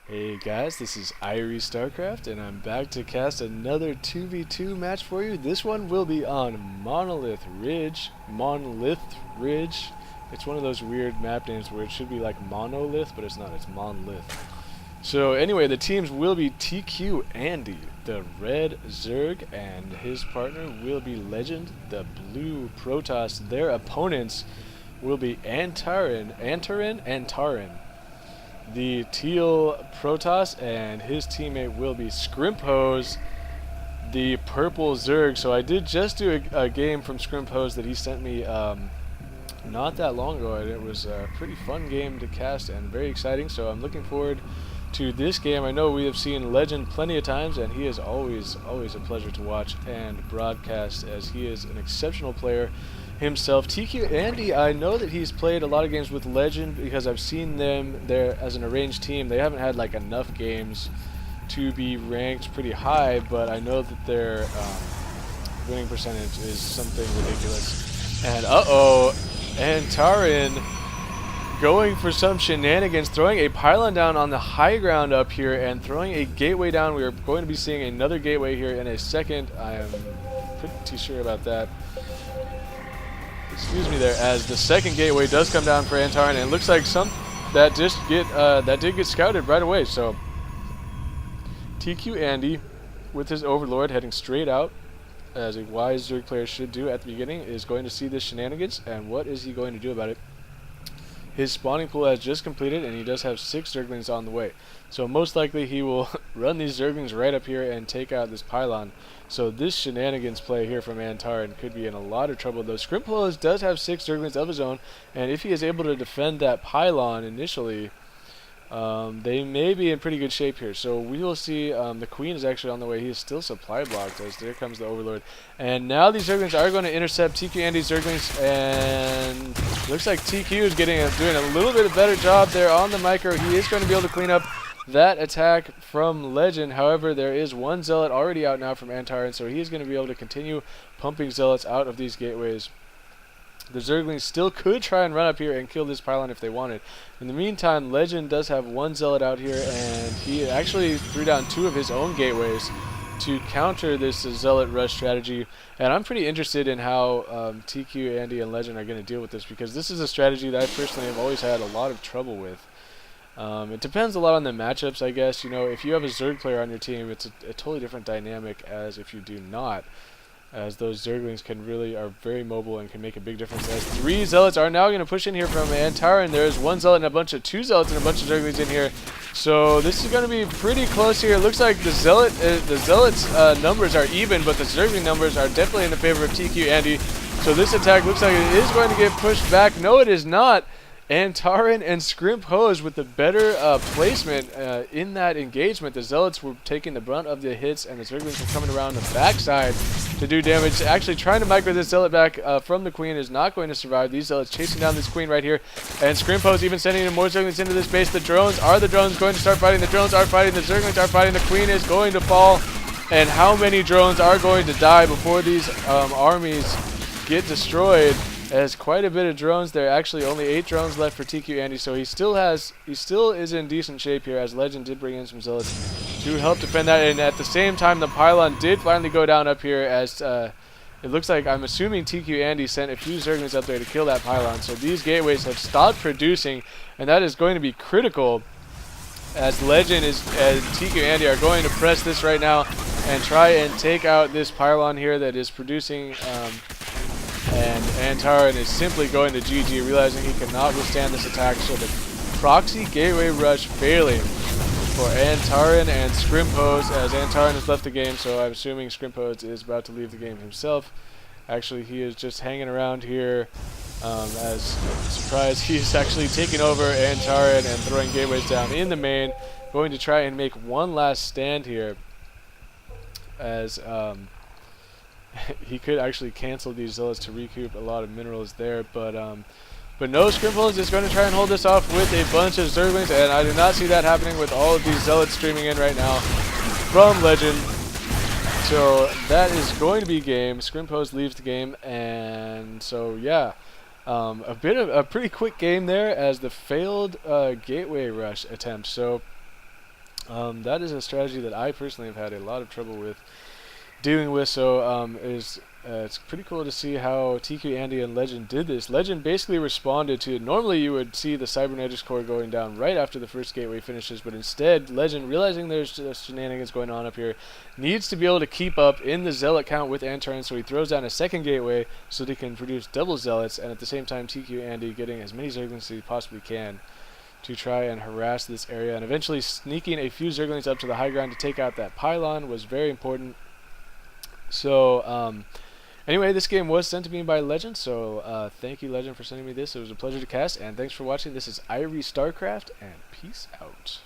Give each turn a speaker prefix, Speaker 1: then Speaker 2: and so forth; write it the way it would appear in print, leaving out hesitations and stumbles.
Speaker 1: Hey guys, this is Irie Starcraft, and I'm back to cast another 2v2 match for you. This one will be on Monolith Ridge. Monlyth Ridge. It's one of those weird map names where it should be like Monolith, but it's not. It's Monlyth. So anyway, the teams will be tQAndy, the red Zerg, and his partner will be Legend, the blue Protoss. Their opponents will be Antaran, the teal Protoss, and his teammate will be SCRIMPHoes, the purple Zerg. So I did just do a game from SCRIMPHoes that he sent me not that long ago, and it was a pretty fun game to cast and very exciting. So I'm looking forward to this game. I know we have seen Legend plenty of times, and he is always a pleasure to watch and broadcast, as he is an exceptional player himself. tQAndy, I know that he's played a lot of games with Legend because I've seen them there as an arranged team. They haven't had like enough games to be ranked pretty high, but I know that their winning percentage is something ridiculous. And Antaran going for some shenanigans, throwing a pylon down on the high ground up here and throwing a gateway down. We are going to be seeing another gateway here in a second. I am pretty sure about that. Excuse me there, as the second gateway does come down for Antaran, and it looks like that did get scouted right away. So tQAndy with his Overlord heading straight out, as a wise Zerg player should do at the beginning, is going to see this shenanigans, and what is he going to do about it? His spawning pool has just completed, and he does have 6 Zerglings on the way. So most likely he will run these Zerglings right up here and take out this pylon. So this shenanigans play here from Antaran could be in a lot of trouble, though SCRIMPHoes does have 6 Zerglings of his own, and if he is able to defend that pylon initially, they may be in pretty good shape here. So we will see. The Queen is actually on the way. He is still supply blocked, as there comes the Overlord. And now these Zerglings are going to intercept tQAndy's Zerglings, and looks like TQ is doing a little bit better job there on the micro. He is going to be able to clean up that attack from Legend. However, there is one Zealot already out now from Antaran, so he is going to be able to continue pumping Zealots out of these gateways. The Zerglings still could try and run up here and kill this pylon if they wanted. In the meantime, Legend does have one Zealot out here, and he actually threw down 2 of his own gateways to counter this Zealot rush strategy. And I'm pretty interested in how tQAndy and Legend are going to deal with this, because this is a strategy that I personally have always had a lot of trouble with. It depends a lot on the matchups, I guess. You know, if you have a Zerg player on your team, it's a totally different dynamic as if you do not, as those Zerglings are very mobile and can make a big difference. As 3 Zealots are now going to push in here from Antaran. There's 1 Zealot and 2 Zealots and a bunch of Zerglings in here. So this is going to be pretty close here. It looks like the Zealots' numbers are even, but the Zergling numbers are definitely in the favor of tQAndy. So this attack looks like it is going to get pushed back. No, it is not. Antaran and SCRIMPHoes with the better placement in that engagement. The Zealots were taking the brunt of the hits, and the Zerglings were coming around the backside to do damage. Actually trying to micro this Zealot back from the Queen is not going to survive. These Zealots chasing down this Queen right here, and SCRIMPHoes even sending in more Zerglings into this base. The drones going to start fighting? The drones are fighting. The Zerglings are fighting. The Queen is going to fall. And how many drones are going to die before these armies get destroyed? As quite a bit of drones. There are actually only 8 drones left for tQAndy, so he still is in decent shape here, as Legend did bring in some Zealots to help defend that. And at the same time, the pylon did finally go down up here, as it looks like, I'm assuming tQAndy sent a few Zerglings up there to kill that pylon. So these gateways have stopped producing, and that is going to be critical, as Legend and tQAndy are going to press this right now and try and take out this pylon here that is producing. And Antaran is simply going to GG, realizing he cannot withstand this attack. So the proxy gateway rush failing for Antaran and SCRIMPHoes, as Antaran has left the game. So I'm assuming SCRIMPHoes is about to leave the game himself. Actually, he is just hanging around here. As surprise, he's actually taking over Antaran and throwing gateways down in the main, going to try and make one last stand here, as he could actually cancel these Zealots to recoup a lot of minerals there, but no, SCRIMPHoes is going to try and hold this off with a bunch of Zerglings, and I do not see that happening with all of these Zealots streaming in right now from Legend. So that is going to be game. SCRIMPHoes leaves the game, and so yeah, a pretty quick game there, as the failed gateway rush attempt. So That is a strategy that I personally have had a lot of trouble with dealing with. So it's pretty cool to see how tQAndy and Legend did this. Legend basically responded to it. Normally you would see the Cybernetics core going down right after the first gateway finishes, but instead Legend, realizing there's shenanigans going on up here, needs to be able to keep up in the Zealot count with Antaran, so he throws down a second gateway so that he can produce double Zealots, and at the same time tQAndy getting as many Zerglings as he possibly can to try and harass this area, and eventually sneaking a few Zerglings up to the high ground to take out that pylon was very important. So anyway, this game was sent to me by Legend, so thank you, Legend, for sending me this. It was a pleasure to cast, and thanks for watching. This is Irie StarCraft, and peace out.